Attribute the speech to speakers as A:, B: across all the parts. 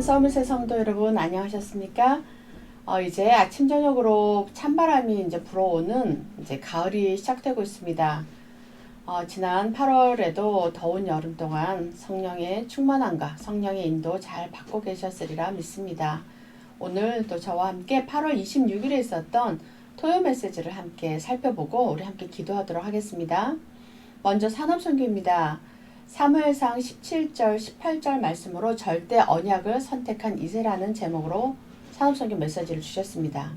A: 서밋의 성도 여러분 안녕하셨습니까? 이제 아침 저녁으로 찬바람이 이제 불어오는 이제 가을이 시작되고 있습니다. 지난 8월에도 더운 여름 동안 성령의 충만함과 성령의 인도 잘 받고 계셨으리라 믿습니다. 오늘 또 저와 함께 8월 26일에 있었던 토요 메시지를 함께 살펴보고 우리 함께 기도하도록 하겠습니다. 먼저 산업선교입니다. 사무엘상 17절 18절 말씀으로 절대 언약을 선택한 이새라는 제목으로 산업선교 메시지를 주셨습니다.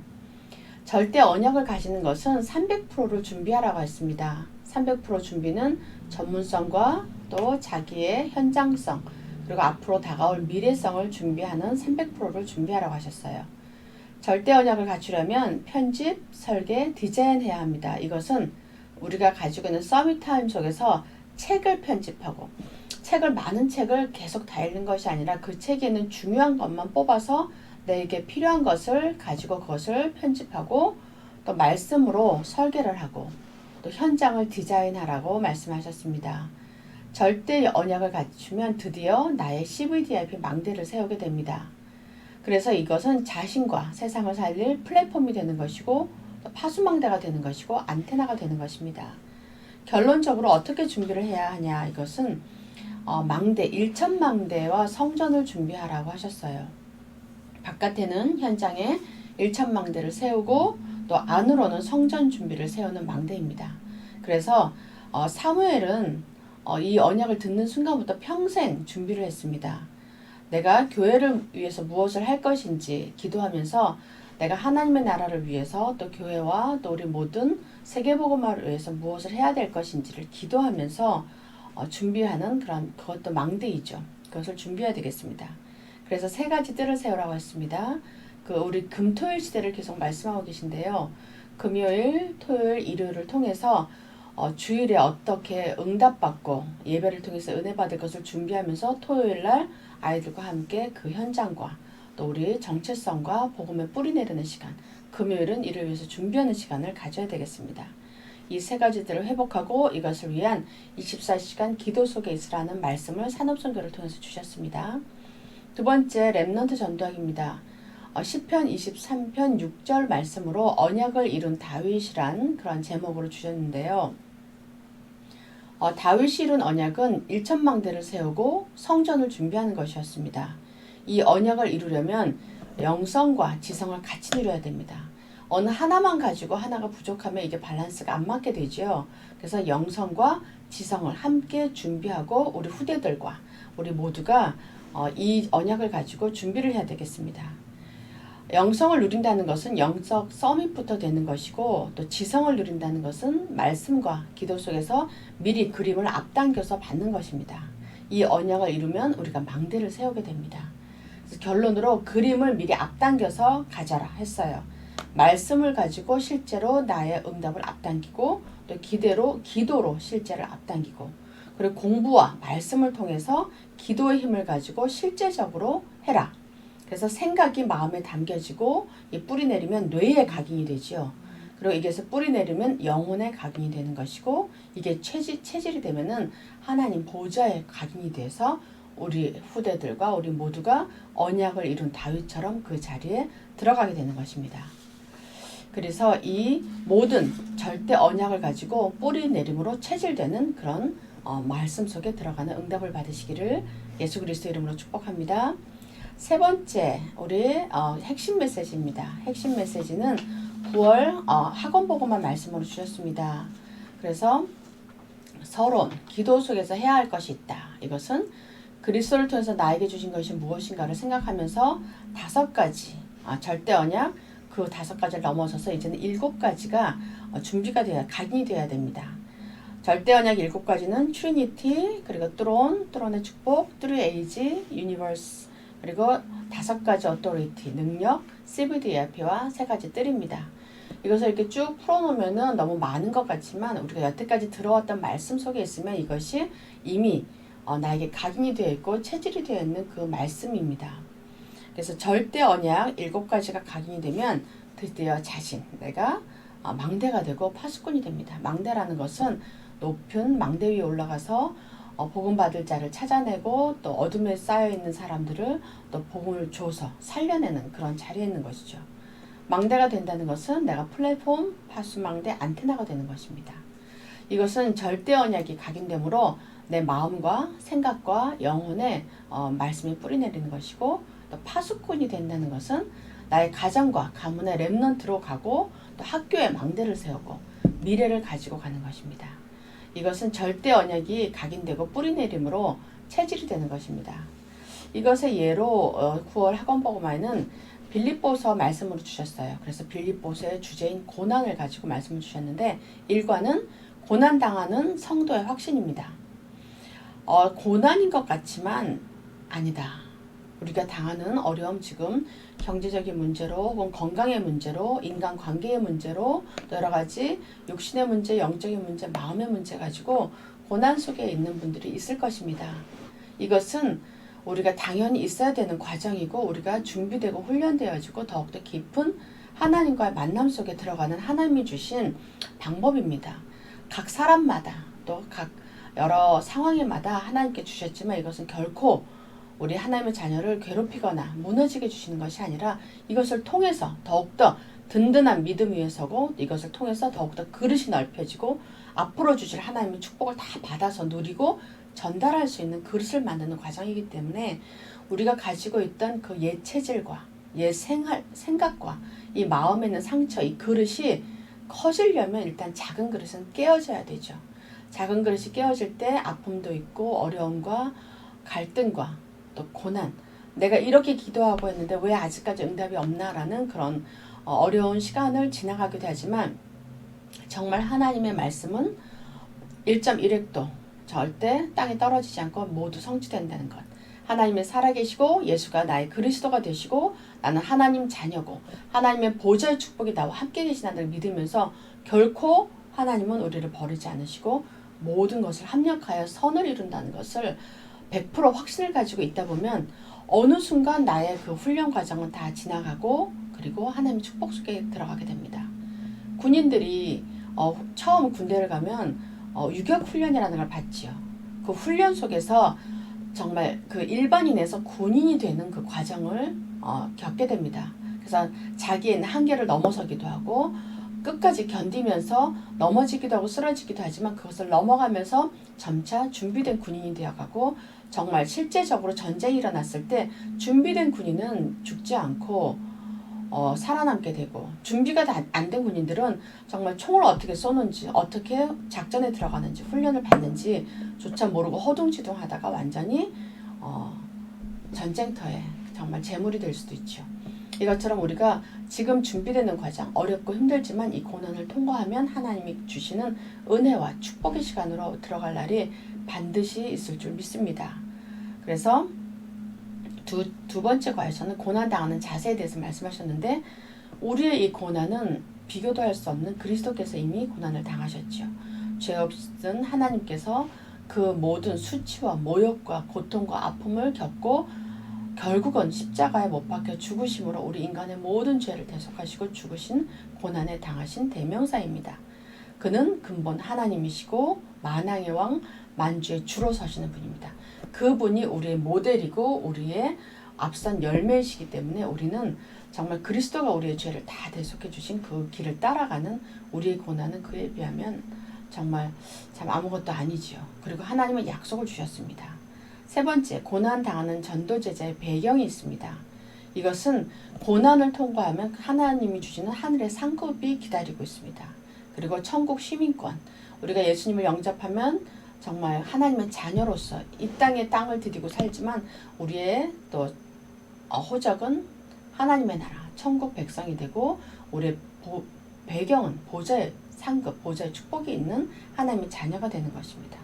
A: 절대 언약을 가지는 것은 300%를 준비하라고 했습니다. 300% 준비는 전문성과 또 자기의 현장성 그리고 앞으로 다가올 미래성을 준비하는 300%를 준비하라고 하셨어요. 절대 언약을 갖추려면 편집, 설계, 디자인해야 합니다. 이것은 우리가 가지고 있는 서밋타임 속에서 책을 편집하고 많은 책을 계속 다 읽는 것이 아니라 그 책에는 중요한 것만 뽑아서 내게 필요한 것을 가지고 그것을 편집하고 또 말씀으로 설계를 하고 또 현장을 디자인하라고 말씀하셨습니다. 절대 언약을 갖추면 드디어 나의 CVDIP 망대를 세우게 됩니다. 그래서 이것은 자신과 세상을 살릴 플랫폼이 되는 것이고 또 파수망대가 되는 것이고 안테나가 되는 것입니다. 결론적으로 어떻게 준비를 해야 하냐, 이것은 망대, 일천망대와 성전을 준비하라고 하셨어요. 바깥에는 현장에 일천망대를 세우고 또 안으로는 성전 준비를 세우는 망대입니다. 그래서 사무엘은 이 언약을 듣는 순간부터 평생 준비를 했습니다. 내가 교회를 위해서 무엇을 할 것인지 기도하면서 내가 하나님의 나라를 위해서 또 교회와 또 우리 모든 세계복음화를 위해서 무엇을 해야 될 것인지를 기도하면서 준비하는 그것도 망대이죠. 그것을 준비해야 되겠습니다. 그래서 세 가지 뜰을 세우라고 했습니다. 우리 금토일 시대를 계속 말씀하고 계신데요. 금요일, 토요일, 일요일을 통해서 주일에 어떻게 응답받고 예배를 통해서 은혜 받을 것을 준비하면서 토요일날 아이들과 함께 그 현장과 또 우리 정체성과 복음의 뿌리 내리는 시간, 금요일은 이를 위해서 준비하는 시간을 가져야 되겠습니다. 이 세 가지들을 회복하고 이것을 위한 24시간 기도 속에 있으라는 말씀을 산업선교를 통해서 주셨습니다. 두 번째, 렘넌트 전도학입니다. 시편 23편 6절 말씀으로 언약을 이룬 다윗이란 그런 제목으로 주셨는데요. 다윗이 이룬 언약은 일천망대를 세우고 성전을 준비하는 것이었습니다. 이 언약을 이루려면 영성과 지성을 같이 누려야 됩니다. 어느 하나만 가지고 하나가 부족하면 이게 밸런스가 안 맞게 되죠. 그래서 영성과 지성을 함께 준비하고 우리 후대들과 우리 모두가 이 언약을 가지고 준비를 해야 되겠습니다. 영성을 누린다는 것은 영적 서밋부터 되는 것이고 또 지성을 누린다는 것은 말씀과 기도 속에서 미리 그림을 앞당겨서 받는 것입니다. 이 언약을 이루면 우리가 망대를 세우게 됩니다. 그래서 결론으로 그림을 미리 앞당겨서 가져라 했어요. 말씀을 가지고 실제로 나의 응답을 앞당기고 또 기도로 실제를 앞당기고 그리고 공부와 말씀을 통해서 기도의 힘을 가지고 실제적으로 해라. 그래서 생각이 마음에 담겨지고 이 뿌리 내리면 뇌에 각인이 되지요. 그리고 이게서 뿌리 내리면 영혼에 각인이 되는 것이고 이게 체질이 되면은 하나님 보좌에 각인이 돼서 우리 후대들과 우리 모두가 언약을 이룬 다윗처럼 그 자리에 들어가게 되는 것입니다. 그래서 이 모든 절대 언약을 가지고 뿌리 내림으로 체질되는 그런 말씀 속에 들어가는 응답을 받으시기를 예수 그리스도 이름으로 축복합니다. 세 번째, 우리 핵심 메시지입니다. 핵심 메시지는 9월 학원 보고만 말씀으로 주셨습니다. 그래서 서론, 기도 속에서 해야 할 것이 있다. 이것은 그리스도를 통해서 나에게 주신 것이 무엇인가를 생각하면서 5가지 절대 언약 그 5가지를 넘어서서 이제는 7가지가 준비가 돼야 각인이 돼야 됩니다. 절대 언약 7가지는 트리니티, 그리고 뚜론의 축복, 3에이지, 유니버스, 그리고 5가지 어토리티, 능력, CVDIP와 3가지 뜰입니다. 이것을 이렇게 쭉 풀어놓으면 너무 많은 것 같지만 우리가 여태까지 들어왔던 말씀 속에 있으면 이것이 이미 나에게 각인이 되어 있고 체질이 되어 있는 그 말씀입니다. 그래서 절대 언약 7가지가 각인이 되면 드디어 내가 망대가 되고 파수꾼이 됩니다. 망대라는 것은 높은 망대 위에 올라가서 복음 받을 자를 찾아내고 또 어둠에 쌓여 있는 사람들을 또 복음을 줘서 살려내는 그런 자리에 있는 것이죠. 망대가 된다는 것은 내가 플랫폼, 파수망대, 안테나가 되는 것입니다. 이것은 절대 언약이 각인되므로 내 마음과 생각과 영혼에 말씀이 뿌리내리는 것이고, 또 파수꾼이 된다는 것은 나의 가정과 가문의 렘넌트로 가고 또 학교에 망대를 세우고 미래를 가지고 가는 것입니다. 이것은 절대 언약이 각인되고 뿌리내림으로 체질이 되는 것입니다. 이것의 예로 9월 학원복음화에는 빌립보서 말씀으로 주셨어요. 그래서 빌립보서의 주제인 고난을 가지고 말씀을 주셨는데, 1과는 고난당하는 성도의 확신입니다. 고난인 것 같지만 아니다. 우리가 당하는 어려움, 지금 경제적인 문제로 혹은 건강의 문제로, 인간관계의 문제로, 또 여러 가지 육신의 문제, 영적인 문제, 마음의 문제 가지고 고난 속에 있는 분들이 있을 것입니다. 이것은 우리가 당연히 있어야 되는 과정이고, 우리가 준비되고 훈련되어지고 더욱더 깊은 하나님과의 만남 속에 들어가는 하나님이 주신 방법입니다. 각 사람마다 또 각 여러 상황에마다 하나님께 주셨지만, 이것은 결코 우리 하나님의 자녀를 괴롭히거나 무너지게 주시는 것이 아니라 이것을 통해서 더욱더 든든한 믿음 위에 서고, 이것을 통해서 더욱더 그릇이 넓혀지고 앞으로 주실 하나님의 축복을 다 받아서 누리고 전달할 수 있는 그릇을 만드는 과정이기 때문에, 우리가 가지고 있던 그 옛 체질과 옛 생각과 이 마음에 있는 상처, 이 그릇이 커지려면 일단 작은 그릇은 깨어져야 되죠. 작은 그릇이 깨어질 때 아픔도 있고 어려움과 갈등과 또 고난, 내가 이렇게 기도하고 했는데 왜 아직까지 응답이 없나라는 그런 어려운 시간을 지나가기도 하지만, 정말 하나님의 말씀은 1.1획도 절대 땅에 떨어지지 않고 모두 성취된다는 것. 하나님이 살아계시고 예수가 나의 그리스도가 되시고 나는 하나님 자녀고 하나님의 보좌의 축복이 나와 함께 계시다는 믿으면서 결코 하나님은 우리를 버리지 않으시고 모든 것을 합력하여 선을 이룬다는 것을 100% 확신을 가지고 있다 보면, 어느 순간 나의 그 훈련 과정은 다 지나가고 그리고 하나님의 축복 속에 들어가게 됩니다. 군인들이 처음 군대를 가면 유격 훈련이라는 걸 받지요. 그 훈련 속에서 정말 그 일반인에서 군인이 되는 그 과정을 겪게 됩니다. 그래서 자기의 한계를 넘어서기도 하고 끝까지 견디면서 넘어지기도 하고 쓰러지기도 하지만, 그것을 넘어가면서 점차 준비된 군인이 되어가고, 정말 실제적으로 전쟁이 일어났을 때 준비된 군인은 죽지 않고 살아남게 되고, 준비가 안 된 군인들은 정말 총을 어떻게 쏘는지, 어떻게 작전에 들어가는지, 훈련을 받는지 조차 모르고 허둥지둥하다가 완전히 전쟁터에 정말 제물이 될 수도 있죠. 이것처럼 우리가 지금 준비되는 과정, 어렵고 힘들지만 이 고난을 통과하면 하나님이 주시는 은혜와 축복의 시간으로 들어갈 날이 반드시 있을 줄 믿습니다. 그래서 두 번째 과에서는 고난당하는 자세에 대해서 말씀하셨는데, 우리의 이 고난은 비교도 할 수 없는 그리스도께서 이미 고난을 당하셨죠. 죄 없은 하나님께서 그 모든 수치와 모욕과 고통과 아픔을 겪고 결국은 십자가에 못 박혀 죽으심으로 우리 인간의 모든 죄를 대속하시고 죽으신, 고난에 당하신 대명사입니다. 그는 근본 하나님이시고 만왕의 왕, 만주의 주로 서시는 분입니다. 그분이 우리의 모델이고 우리의 앞선 열매이시기 때문에, 우리는 정말 그리스도가 우리의 죄를 다 대속해 주신 그 길을 따라가는 우리의 고난은 그에 비하면 정말 참 아무것도 아니지요. 그리고 하나님은 약속을 주셨습니다. 세 번째, 고난 당하는 전도제자의 배경이 있습니다. 이것은 고난을 통과하면 하나님이 주시는 하늘의 상급이 기다리고 있습니다. 그리고 천국 시민권, 우리가 예수님을 영접하면 정말 하나님의 자녀로서 이 땅에 땅을 디디고 살지만, 우리의 또 호적은 하나님의 나라, 천국 백성이 되고, 우리의 배경은 보좌의 상급, 보좌의 축복이 있는 하나님의 자녀가 되는 것입니다.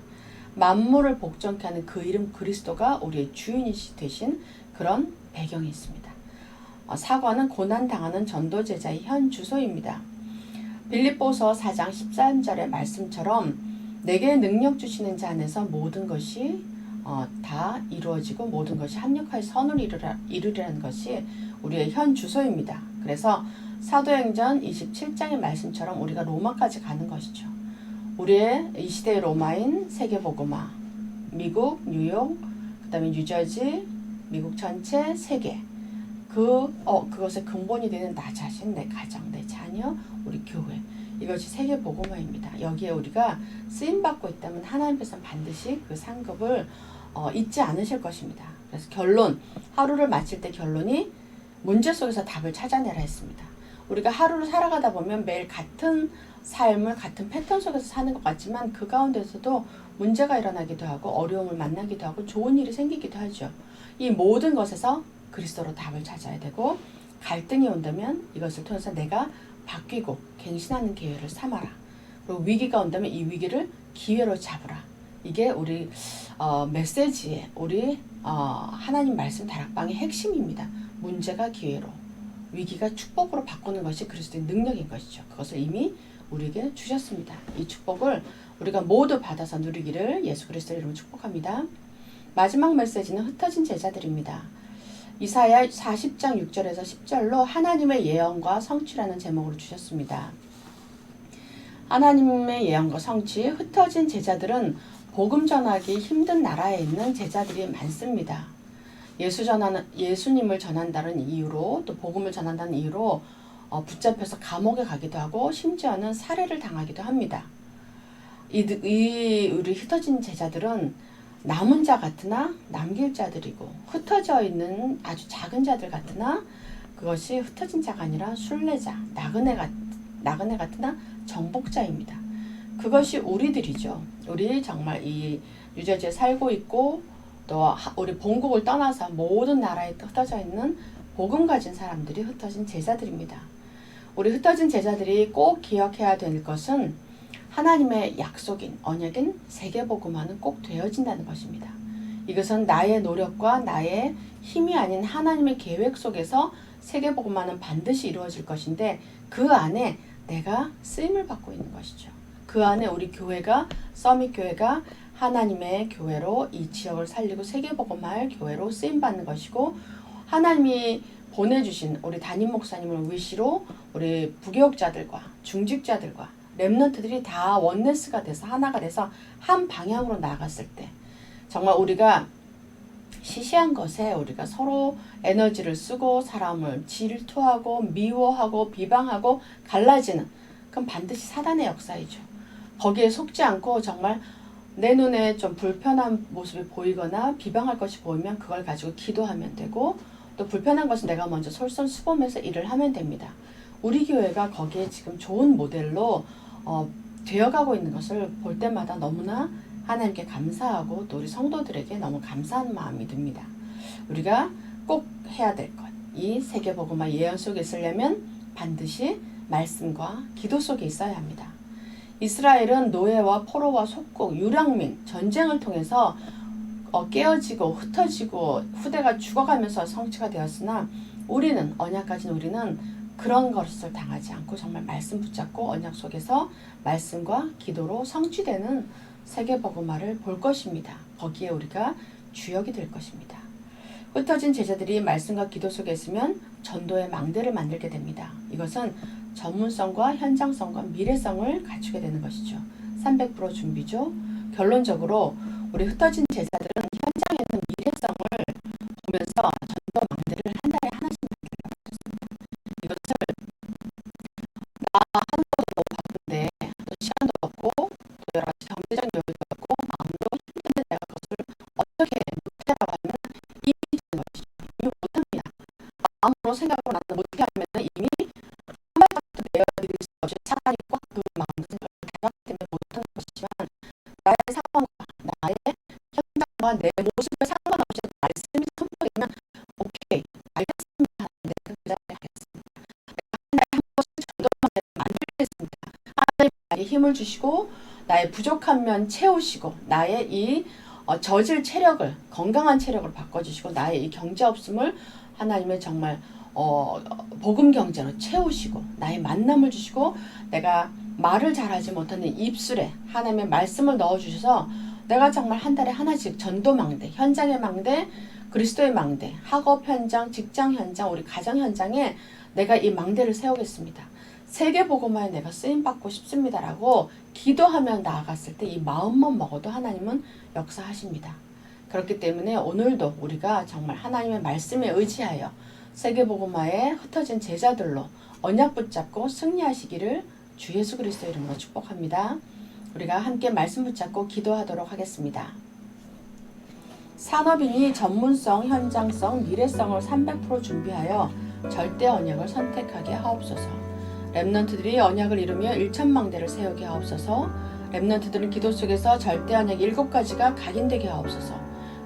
A: 만물을 복종케 하는 그 이름 그리스도가 우리의 주인이 되신 그런 배경이 있습니다. 4과는 고난당하는 전도제자의 현 주소입니다. 빌립보서 4장 13절의 말씀처럼 내게 능력 주시는 자 안에서 모든 것이 다 이루어지고 모든 것이 합력하여 선을 이루리라는 것이 우리의 현 주소입니다. 그래서 사도행전 27장의 말씀처럼 우리가 로마까지 가는 것이죠. 우리의 이 시대의 로마인 세계복음화, 미국, 뉴욕, 그 다음에 뉴저지, 미국 전체, 세계. 그것의 근본이 되는 나 자신, 내 가정, 내 자녀, 우리 교회. 이것이 세계 복음화입니다. 여기에 우리가 쓰임받고 있다면 하나님께서는 반드시 그 상급을 잊지 않으실 것입니다. 그래서 결론, 하루를 마칠 때 결론이 문제 속에서 답을 찾아내라 했습니다. 우리가 하루를 살아가다 보면 매일 같은 삶을 같은 패턴 속에서 사는 것 같지만 그 가운데서도 문제가 일어나기도 하고 어려움을 만나기도 하고 좋은 일이 생기기도 하죠. 이 모든 것에서 그리스도로 답을 찾아야 되고 갈등이 온다면 이것을 통해서 내가 바뀌고 갱신하는 기회를 삼아라. 그리고 위기가 온다면 이 위기를 기회로 잡으라. 이게 우리 메시지의 우리 하나님 말씀 다락방의 핵심입니다. 문제가 기회로, 위기가 축복으로 바꾸는 것이 그리스도의 능력인 것이죠. 그것을 이미 우리에게 주셨습니다. 이 축복을 우리가 모두 받아서 누리기를 예수 그리스도의 이름으로 축복합니다. 마지막 메시지는 흩어진 제자들입니다. 이사야 40장 6절에서 10절로 하나님의 예언과 성취라는 제목으로 주셨습니다. 하나님의 예언과 성취, 흩어진 제자들은 복음 전하기 힘든 나라에 있는 제자들이 많습니다. 예수님을 전한다는 이유로 또 복음을 전한다는 이유로 붙잡혀서 감옥에 가기도 하고 심지어는 살해를 당하기도 합니다. 우리 흩어진 제자들은 남은 자 같으나 남길 자들이고 흩어져 있는 아주 작은 자들 같으나 그것이 흩어진 자가 아니라 순례자, 나그네 같으나 정복자입니다. 그것이 우리들이죠. 우리 정말 이 뉴저지에 살고 있고 또 우리 본국을 떠나서 모든 나라에 흩어져 있는 복음 가진 사람들이 흩어진 제자들입니다. 우리 흩어진 제자들이 꼭 기억해야 될 것은 하나님의 약속인 언약인 세계복음화는 꼭 되어진다는 것입니다. 이것은 나의 노력과 나의 힘이 아닌 하나님의 계획 속에서 세계복음화는 반드시 이루어질 것인데 그 안에 내가 쓰임을 받고 있는 것이죠. 그 안에 우리 교회가 서밋교회가 하나님의 교회로 이 지역을 살리고 세계복음화할 교회로 쓰임받는 것이고 하나님이 보내주신 우리 담임 목사님을 위시로 우리 부교육자들과 중직자들과 렘넌트들이 다 원네스가 돼서 하나가 돼서 한 방향으로 나아갔을 때 정말 우리가 시시한 것에 우리가 서로 에너지를 쓰고 사람을 질투하고 미워하고 비방하고 갈라지는 그건 반드시 사단의 역사이죠. 거기에 속지 않고 정말 내 눈에 좀 불편한 모습이 보이거나 비방할 것이 보이면 그걸 가지고 기도하면 되고 또 불편한 것은 내가 먼저 솔선수범해서 일을 하면 됩니다. 우리 교회가 거기에 지금 좋은 모델로 되어가고 있는 것을 볼 때마다 너무나 하나님께 감사하고 또 우리 성도들에게 너무 감사한 마음이 듭니다. 우리가 꼭 해야 될 것, 이 세계복음화 예언 속에 있으려면 반드시 말씀과 기도 속에 있어야 합니다. 이스라엘은 노예와 포로와 속국, 유랑민, 전쟁을 통해서 깨어지고 흩어지고 후대가 죽어가면서 성취가 되었으나 우리는 언약 가진 우리는 그런 것을 당하지 않고 정말 말씀 붙잡고 언약 속에서 말씀과 기도로 성취되는 세계복음화를 볼 것입니다. 거기에 우리가 주역이 될 것입니다. 흩어진 제자들이 말씀과 기도 속에 있으면 전도의 망대를 만들게 됩니다. 이것은 전문성과 현장성과 미래성을 갖추게 되는 것이죠. 300% 준비죠. 결론적으로 우리 ht어진 제자들은 현장에는 미래성을 보면서 전도 망대를 한 달에 하나씩 만들려고 하셨습니다. 이것을 나 하는 것도 너무 바쁜데 또 시간도 없고 또 여러 가지 경제적 여유도 없고 마음도 힘든데 내가 그것을 어떻게 못해라고 하면 이미 되는 것이죠. 이미 못합니다. 마음으로 생각으로 나는 못해 하면 이미 한 발짝도 내어드릴 수 없이 사단이 꽉 그 마음 생각을 닫았기 때문에 못하는 것이지만 나의 상황과 나의 현장과 내 모습에 상관없이 말씀이 선포되면 오케이 알겠습니다 하는데 그 자리에 하겠습니다. 내가 한 번씩 전도만 만들겠습니다. 하나님 나에게 힘을 주시고 나의 부족한 면 채우시고 나의 이 저질 체력을 건강한 체력을 바꿔주시고 나의 이 경제 없음을 하나님의 정말 복음 경제로 채우시고 나의 만남을 주시고 내가 말을 잘하지 못하는 입술에 하나님의 말씀을 넣어주셔서 내가 정말 한 달에 하나씩 전도 망대, 현장의 망대, 그리스도의 망대, 학업 현장, 직장 현장, 우리 가정 현장에 내가 이 망대를 세우겠습니다. 세계복음화에 내가 쓰임받고 싶습니다라고 기도하며 나아갔을 때 이 마음만 먹어도 하나님은 역사하십니다. 그렇기 때문에 오늘도 우리가 정말 하나님의 말씀에 의지하여 세계복음화에 흩어진 제자들로 언약 붙잡고 승리하시기를 주 예수 그리스도 이름으로 축복합니다. 우리가 함께 말씀 붙잡고 기도하도록 하겠습니다. 산업인이 전문성, 현장성, 미래성을 300% 준비하여 절대 언약을 선택하게 하옵소서. 렘넌트들이 언약을 이루며 1천망대를 세우게 하옵소서. 렘넌트들은 기도 속에서 절대 언약 7가지가 각인되게 하옵소서.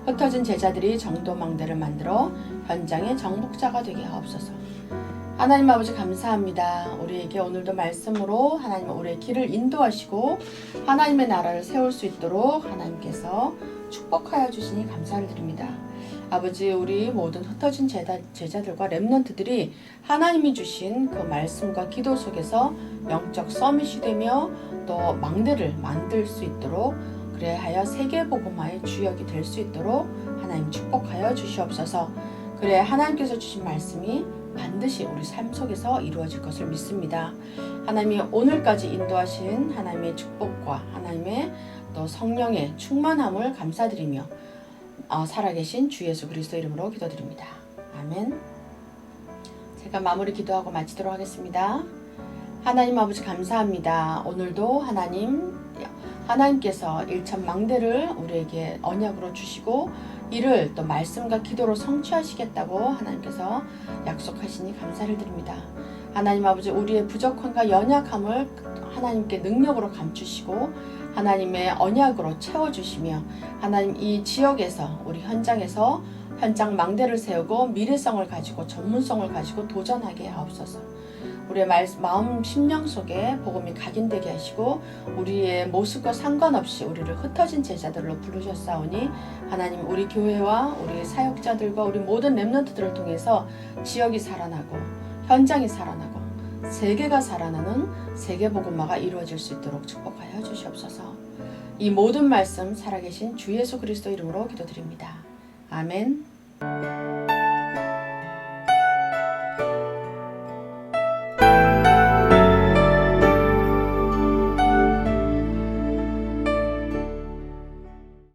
A: 흩어진 제자들이 정도망대를 만들어 현장의 정복자가 되게 하옵소서. 하나님 아버지 감사합니다. 우리에게 오늘도 말씀으로 하나님 우리의 길을 인도하시고 하나님의 나라를 세울 수 있도록 하나님께서 축복하여 주시니 감사를 드립니다. 아버지 우리 모든 흩어진 제자들과 렘넌트들이 하나님이 주신 그 말씀과 기도 속에서 영적 서밋이 되며 또 망대를 만들 수 있도록 그래하여 세계복음화의 주역이 될 수 있도록 하나님 축복하여 주시옵소서. 그래 하나님께서 주신 말씀이 반드시 우리 삶 속에서 이루어질 것을 믿습니다. 하나님이 오늘까지 인도하신 하나님의 축복과 하나님의 또 성령의 충만함을 감사드리며 살아계신 주 예수 그리스도 이름으로 기도드립니다. 아멘. 제가 마무리 기도하고 마치도록 하겠습니다. 하나님 아버지 감사합니다. 오늘도 하나님께서 1천망대를 우리에게 언약으로 주시고 이를 또 말씀과 기도로 성취하시겠다고 하나님께서 약속하시니 감사를 드립니다. 하나님 아버지 우리의 부족함과 연약함을 하나님께 능력으로 감추시고 하나님의 언약으로 채워주시며 하나님 이 지역에서 우리 현장에서 현장 망대를 세우고 미래성을 가지고 전문성을 가지고 도전하게 하옵소서. 우리의 마음 심령 속에 복음이 각인되게 하시고 우리의 모습과 상관없이 우리를 흩어진 제자들로 부르셨사오니 하나님 우리 교회와 우리 사역자들과 우리 모든 렘넌트들을 통해서 지역이 살아나고 현장이 살아나고 세계가 살아나는 세계복음화가 이루어질 수 있도록 축복하여 주시옵소서. 이 모든 말씀 살아계신 주 예수 그리스도 이름으로 기도드립니다. 아멘.